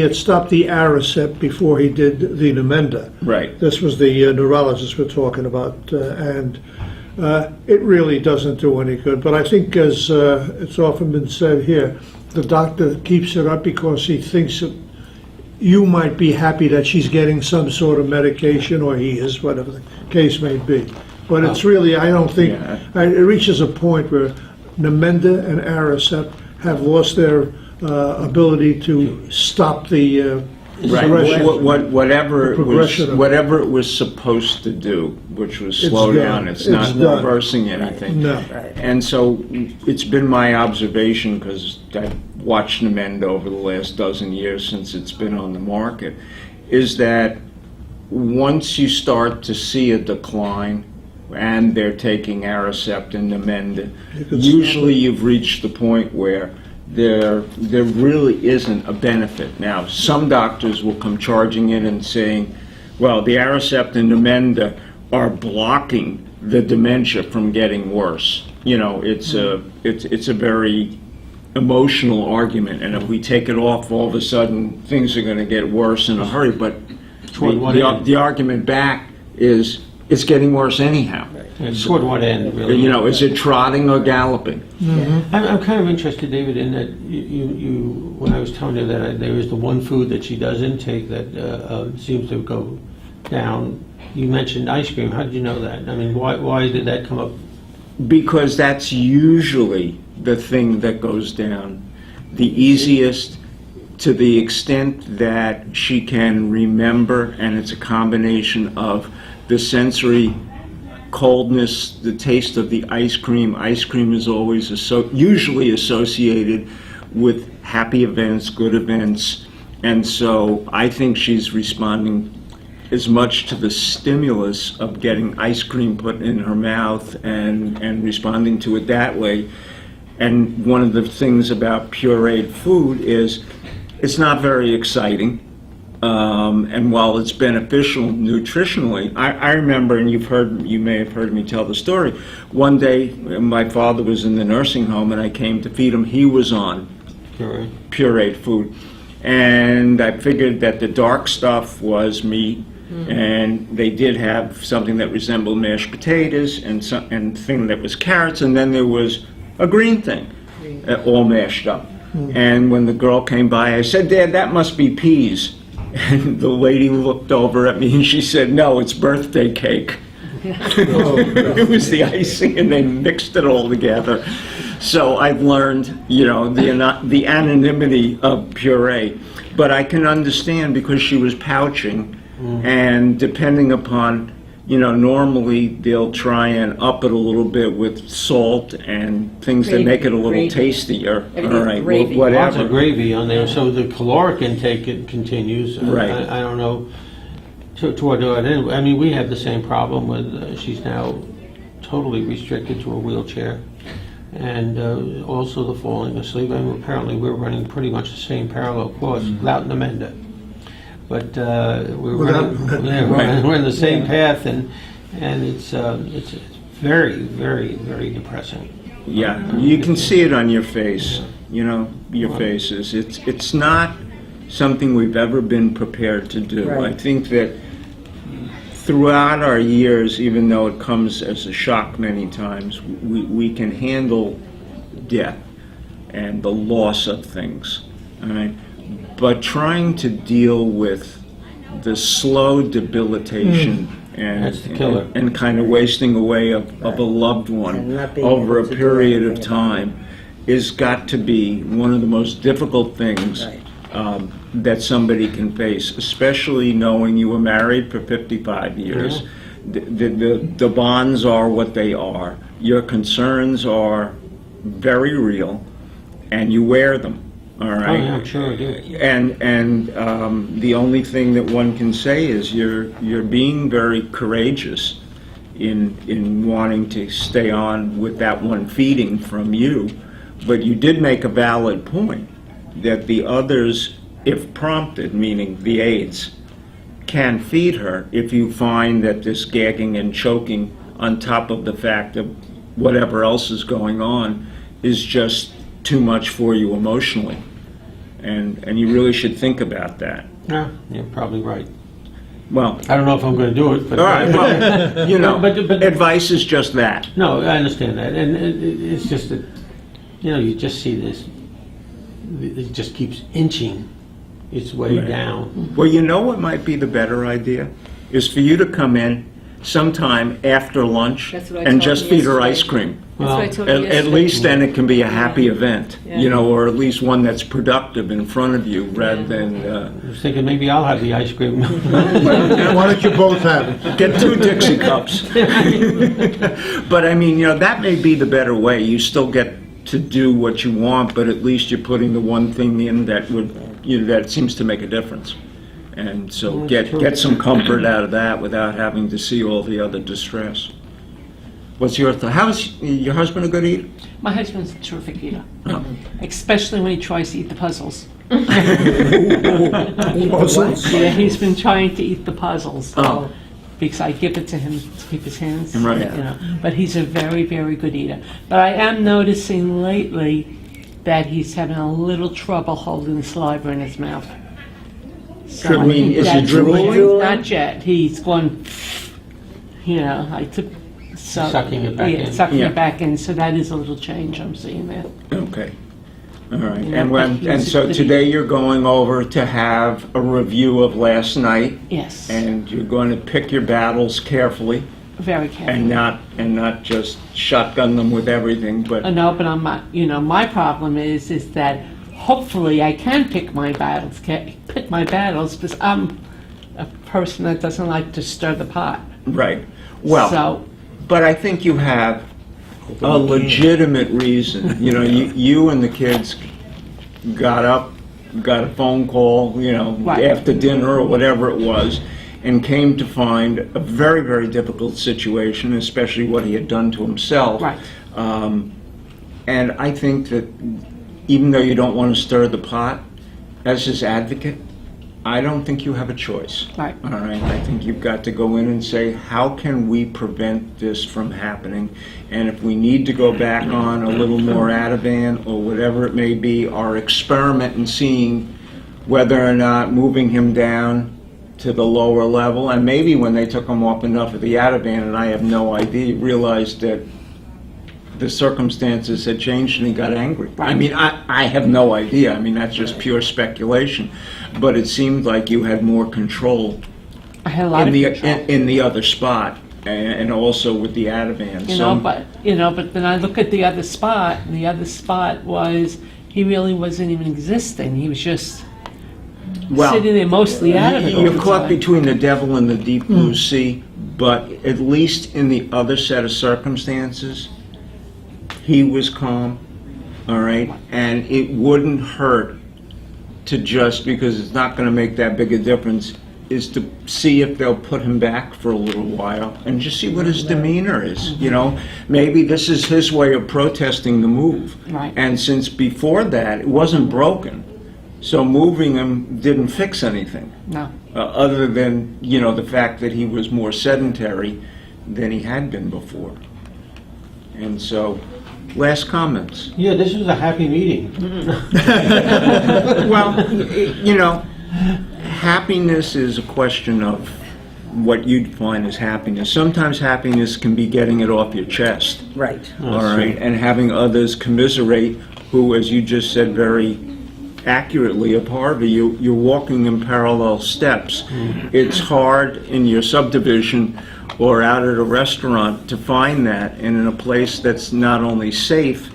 had stopped the Aricept before he did the Namenda. Right. This was the neurologist we're talking about, and it really doesn't do any good. But I think, as it's often been said here, the doctor keeps it up because he thinks that you might be happy that she's getting some sort of medication, or he is, whatever the case may be. But it's really, I don't think, Yeah. it reaches a point where Namenda and Aricept have lost their ability to stop the Right. progression. Whatever it was, progression of- whatever it was supposed to do, which was It's slow done. down, it's It's not done. reversing anything. No. And so it's been my observation, because I've watched Namenda over the last dozen years since it's been on the market, is that once you start to see a decline and they're taking Aricept and Namenda, usually you've reached the point where there really isn't a benefit. Now, some doctors will come charging in and saying, well, the Aricept and Namenda are blocking the dementia from getting worse. It's a very emotional argument, and if we take it off, all of a sudden things are going to get worse in a hurry. But Toward what end? the argument back is it's getting worse anyhow. And toward what end, really? Is it trotting or galloping? I'm kind of interested, David, in that you when I was telling you that there is the one food that she does intake that seems to go down. You mentioned ice cream. How did you know that? Why did that come up? Because that's usually the thing that goes down. The easiest, to the extent that she can remember, and it's a combination of the sensory coldness, the taste of the ice cream. Ice cream is always usually associated with happy events, good events, and so I think she's responding as much to the stimulus of getting ice cream put in her mouth and responding to it that way. And one of the things about pureed food is it's not very exciting. And while it's beneficial nutritionally, I remember, and you may have heard me tell the story, one day my father was in the nursing home and I came to feed him. He was on pureed food. And I figured that the dark stuff was meat, and they did have something that resembled mashed potatoes and thing that was carrots, and then there was a green thing, all mashed up. And when the girl came by, I said, "Dad, that must be peas." And the lady looked over at me and she said, "No, it's birthday cake." It was the icing, and they mixed it all together. So I've learned, the anonymity of puree. But I can understand because she was pouching, and depending upon, normally they'll try and up it a little bit with salt and things that make it a little Gravy. tastier. Everything's All right, gravy. Lots whatever. of gravy on there, so the caloric intake continues. Right. I don't know to what do it anyway. I mean, we have the same problem with, she's now totally restricted to a wheelchair. And also the falling asleep. I mean, apparently we're running pretty much the same parallel course without Namenda. But we're in the same path, and it's very, very, very depressing. Yeah, you can see it on your face, your faces. It's not something we've ever been prepared to do. Right. I think that throughout our years, even though it comes as a shock many times, we can handle death and the loss of things. All right? But trying to deal with the slow debilitation That's the killer. and kind of wasting away of a loved And one not being over a able to do period of anything. time is got to be one of the most difficult things Right. that somebody can face, especially knowing you were married for 55 years. The bonds are what they are. Your concerns are very real, and you wear them. All right. Oh, yeah, I'm sure I do. And the only thing that one can say is you're being very courageous in wanting to stay on with that one feeding from you, but you did make a valid point that the others, if prompted, meaning the aides, can feed her if you find that this gagging and choking on top of the fact of whatever else is going on is just too much for you emotionally. And you really should think about that. Yeah, you're probably right. Well, I don't know if I'm going to do it, but all right, well, But- advice is just that. no, I understand that, and it's just that you just see this. It just keeps inching its way Right. down. Well, you know what might be the better idea? Is for you to come in sometime after lunch That's what I and told just him feed her yesterday. ice cream. That's what I told you At yesterday. least then it can be a happy event, Yeah. or at least one that's productive in front of you rather than I was thinking maybe I'll have the ice cream. Why don't you both have it? get 2 Dixie cups. But I mean, that may be the better way. You still get to do what you want, but at least you're putting the one thing in that would, that seems to make a difference. And so Well, get true. get some comfort out of that without having to see all the other distress. What's your thought? How's your husband a good eater? My husband's a terrific eater, Oh. especially when he tries to eat the puzzles. Puzzles? Yeah, he's been trying to eat the puzzles. Oh. Because I give it to him to keep his hands, Right. But he's a very, very good eater. But I am noticing lately that he's having a little trouble holding the saliva in his mouth. So I mean, is he that's- drooling? Not yet. He's going, I took... So, Sucking it back in. Sucking Yeah. it back in. So that is a little change I'm seeing there. Okay. All right. Yeah, And but he's so a good today you're going over to have a review of last night, Yes. and you're going to pick your battles carefully. Very careful. and not just shotgun them with everything, but No, but my problem is that hopefully I can pick my battles, because I'm a person that doesn't like to stir the pot. right. Well, So, but I think you have a legitimate reason. You know, you and the kids got up, got a phone call, you know, Right. after dinner or whatever it was, and came to find a very, very difficult situation, especially what he had done to himself. Right. And I think that even though you don't want to stir the pot, as his advocate, I don't think you have a choice. Right. All right. I think you've got to go in and say, how can we prevent this from happening? And if we need to go back on a little more Ativan or whatever it may be, our experiment in seeing whether or not moving him down to the lower level, and maybe when they took him off enough of the Ativan, and I have no idea, realized that the circumstances had changed and he got angry. I mean, I have no idea. I mean, that's just pure speculation. But it seemed like you had more control I had a lot in of the control. in the other spot, and also with the Ativan. But then I look at the other spot, and the other spot was, he really wasn't even existing. He was just sitting there mostly out of it. all You're the caught time. between the devil and the deep blue sea, but at least in the other set of circumstances, he was calm, all right? And it wouldn't hurt to just, because it's not going to make that big a difference, is to see if they'll put him back for a little while and just see what his demeanor is, you know? Maybe this is his way of protesting the move. Right. And since before that, it wasn't broken, so moving him didn't fix anything. No. Other than, you know, the fact that he was more sedentary than he had been before. And so, last comments. Yeah, this was a happy meeting. Well, you know, happiness is a question of what you define as happiness. Sometimes happiness can be getting it off your chest, Right. all right, and having others commiserate who, as you just said very accurately of Harvey, you're walking in parallel steps. It's hard in your subdivision or out at a restaurant to find that, and in a place that's not only safe,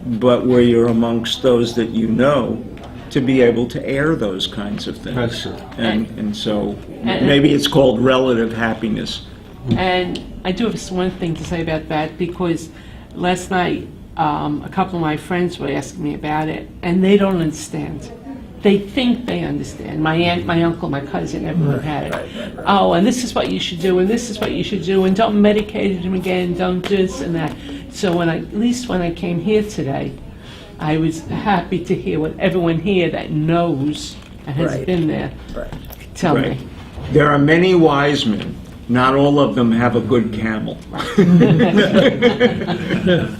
but where you're amongst those that you know, to be able to air those kinds of things. That's true. And so maybe it's called relative happiness. And I do have one thing to say about that, because last night a couple of my friends were asking me about it, and they don't understand. They think they understand. My aunt, my uncle, my cousin, everyone had it. Oh, and this is what you should do, and this is what you should do, and don't medicate him again, don't this and that. So at least when I came here today, I was happy to hear what everyone here that knows and has Right. been there Right. tell Right. me. There are many wise men. Not all of them have a good camel.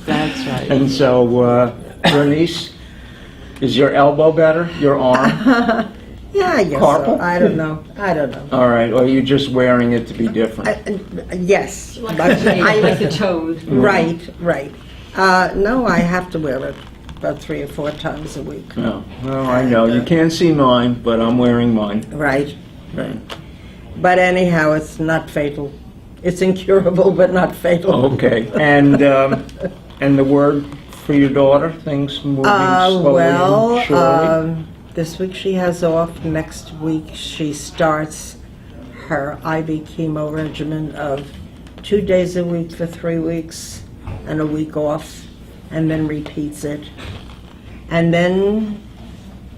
That's right. And so, Bernice, is your elbow better? Your arm? Yeah, I guess Carpal? so. I don't know. All right, or are you just wearing it to be different? Yes. Like but the toad. Right. No, I have to wear it about 3 or 4 times a week. No. Well, I know. You can't see mine, but I'm wearing mine. Right. Right. But anyhow, it's not fatal. It's incurable, but not fatal. Okay. And the word for your daughter? Things moving slowly and surely? This week she has off. Next week she starts her IV chemo regimen of 2 days a week for 3 weeks and a week off, and then repeats it. And then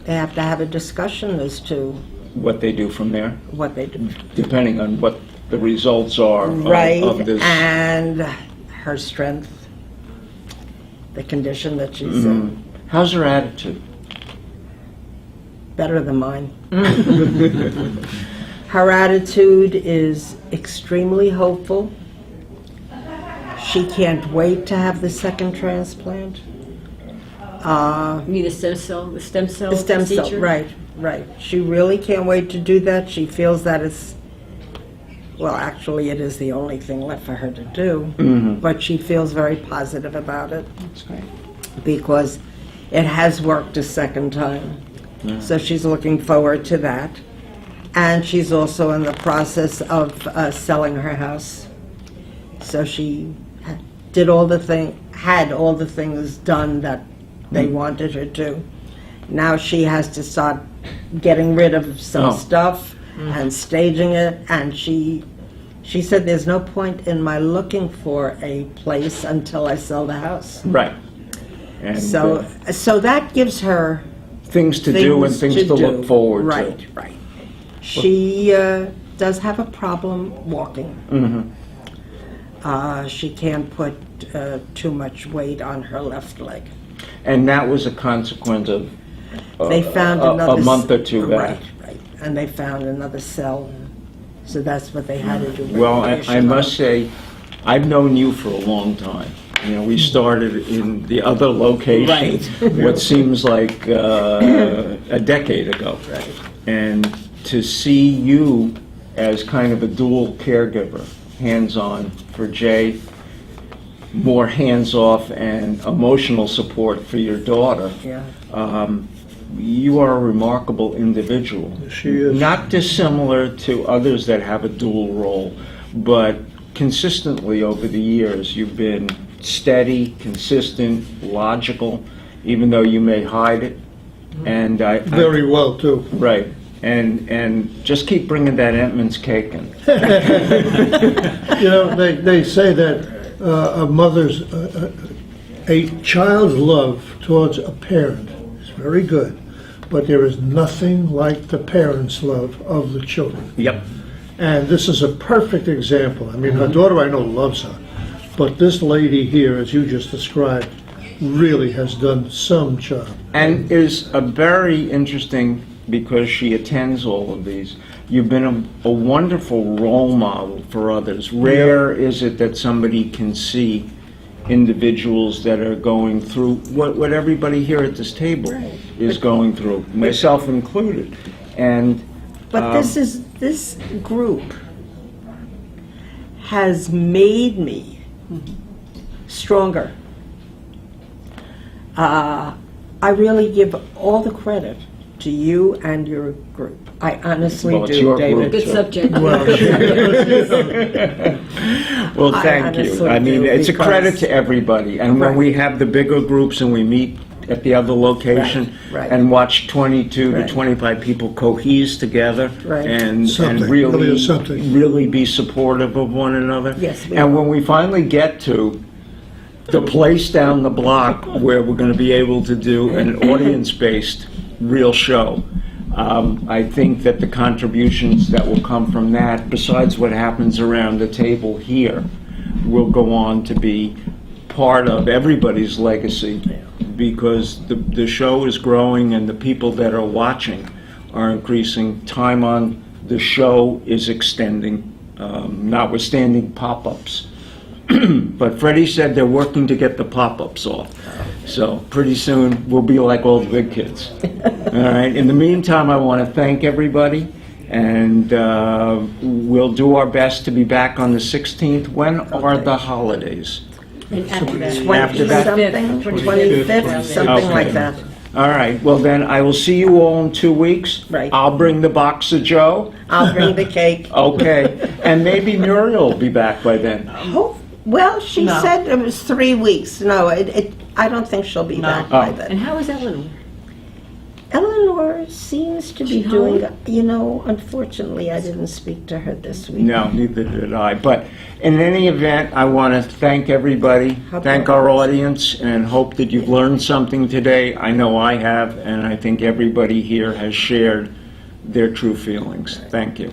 they have to have a discussion as to What they do from there, what they do. depending on what the results are Right, of this. and her strength, the condition that she's in. How's her attitude? Better than mine. Her attitude is extremely hopeful. She can't wait to have the second transplant. You mean the stem cell The stem cell, procedure? right. She really can't wait to do that. She feels that it's, well, actually, it is the only thing left for her to do. But she feels very positive about it That's great. because it has worked a second time. So she's looking forward to that. And she's also in the process of selling her house. So she had all the things done that they wanted her to. Now she has to start getting rid of some stuff and staging it, and she said there's no point in my looking for a place until I sell the house. Right. And, So that gives her things to do and things to look forward to. Right, right. She does have a problem walking. She can't put too much weight on her left leg. And that was a consequence of They found a another month or two back. Right, right. And they found another cell. So that's what they had to do. Well, I must say, I've known you for a long time. You know, we started in the other location, what seems like a decade ago. Right. And to see you as kind of a dual caregiver, hands-on for Jay, more hands-off and emotional support for your daughter. Yeah. You are a remarkable individual. She is. Not dissimilar to others that have a dual role, but consistently over the years, you've been steady, consistent, logical, even though you may hide it. And Very well, too. right. And just keep bringing that Entman's cake in. You know, they say that a child's love towards a parent is very good, but there is nothing like the parent's love of the children. Yep. And this is a perfect example. I mean, her daughter, I know, loves her, but this lady here, as you just described, really has done some job. And is a very interesting, because she attends all of these, you've been a wonderful role model for others. Rare is it that somebody can see individuals that are going through what everybody here at this table is going through, myself included. And But this group has made me stronger. I really give all the credit to you and your group. I honestly Well, it's do, your David. group, Good subject. well, I thank you. honestly I mean, do, it's a credit because- to everybody. And when Right. we have the bigger groups and we meet at the other location Right, right. and watch 22 Right. to 25 people cohese together Right. and Something, really, really is something. really be supportive of one another. Yes, we And are. when we finally get to the place down the block where we're going to be able to do an audience-based real show, I think that the contributions that will come from that, besides what happens around the table here, will go on to be part of everybody's legacy, because the show is growing and the people that are watching are increasing. Time on the show is extending, notwithstanding pop-ups. But Freddie said they're working to get the pop-ups off. So pretty soon, we'll be like all the big kids. All right. In the meantime, I want to thank everybody, and we'll do our best to be back on the 16th. When are the holidays? And after that. After that? Something, 25th, something Okay. like that. All right. Well, then I will see you all in 2 weeks. Right. I'll bring the box of Joe. I'll bring the cake. Okay. And maybe Muriel will be back by then. Well, she No. said it was 3 weeks. No, I don't think she'll be back by And then. how is Eleanor? Eleanor seems to be doing, unfortunately, I didn't speak to her this week. No, neither did I. But in any event, I want to thank everybody, How thank about- our audience, and hope that you've learned something today. I know I have, and I think everybody here has shared their true feelings. Thank you.